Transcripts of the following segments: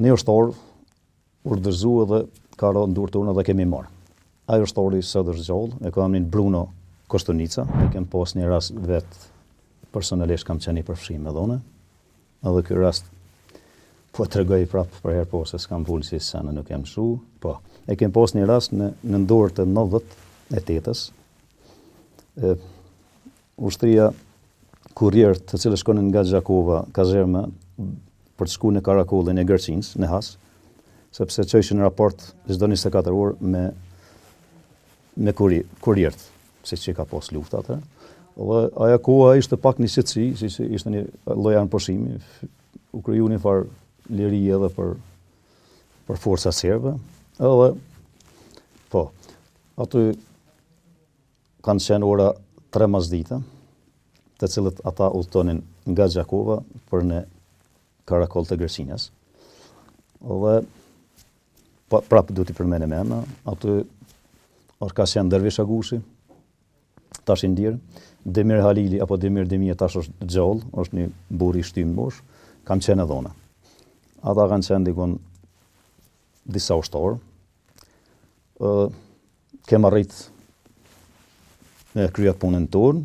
një ushtor urdhëzu edhe ka rënë durë tonë dhe kemi marrë. Ai ushtori sot është gjallë, e kam emrin Bruno Kostunica, e kem pas një rast vetë personalisht kam qenë i përfshim me dhone, edhe ky rast po tregoj prapë për herë po se s'kam vullë si sene nuk jam shu, po. E kem pas një rast në ndorë të 98-ës, ushtria kurrier të cilës shkonin nga Gjakova, kazerma, për të shkuar në Karakollin e Gërçinës, në Has, sepse çojshin raport çdo 24 orë me kurriert, siç që ka pas lufta atë. Dhe aja koha ishte pak një shitësi, si ishte një lloj anëpushimi, u kriju një farë liri edhe për forca serbe, edhe po, aty kanë qenë ora 3 masdita, të cilët ata udhtonin nga Gjakova për në Karakoll të Gërçinës. Dhe prapë du t'i përmene me emra, aty është ka qenë Dervish Agushi, tash i ndirë, Demir Halili apo Demir Demije tash është gjallë, është një burr i shtymë bosh, kanë qenë edhe ona. Ata kanë qenë dikon disa ushtarë. Kem arrit me kryet punën tonë,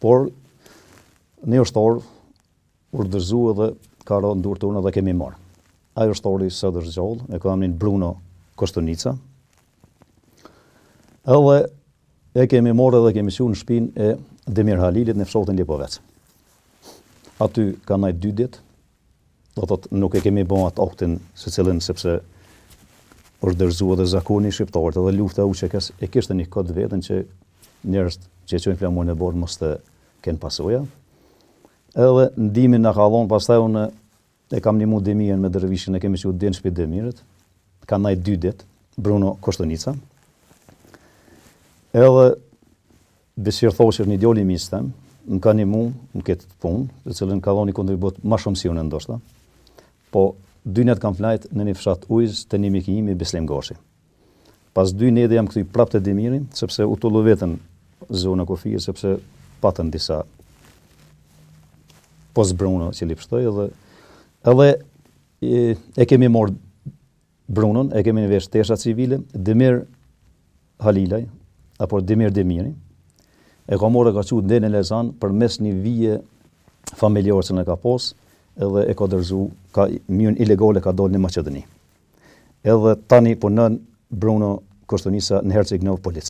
por një ushtar urdhëzu edhe ka rënë durë tonë dhe kemi marrë. Ai ushtori sot është gjallë, e kam emrin Bruno Kostunica. Edhe e kemi marrë dhe kemi qenë në shtëpinë e Demir Halilit në fshatin Lipovec. Aty ka ndaj 2 ditë, do thotë nuk e kemi bën atë aktin secilin sepse është dërzuar dhe zakoni shqiptarët edhe lufta u që e kishte një kod vetën që njerëz që e çojnë flamurin e bordh mos të kenë pasoja. Edhe ndimin na ka dhënë pastaj unë e kam nimu Demirin me Dervishin, e kemi qenë në shtëpi Demirit. Ka ndaj 2 ditë Bruno Kostunica. Edhe Besir Thoshi është një djali i mistem, më ka nimu në këtë punë, të cilën ka dhënë një kontribut më shumë si unë ndoshta. Po 2 net kam flajt në një fshat ujës të një miki imi Beslim Gashi. Pas 2 nete jam kthy prapë te Demiri, sepse u tullu vetën zona kufije, sepse patën disa pos Bruno që li pështoj, edhe e kemi marrë Brunon, e kemi në vesh tesha civile, Demir Halilaj, apo Demir Demiri, e ka morë e ka qut në Lezan për mes një vije familjarë që në ka pos, edhe e ka dërzu, ka mjën ilegale ka dalë në Maqedoni. Edhe tani punën Bruno Kostunica në Herceg Novë polic.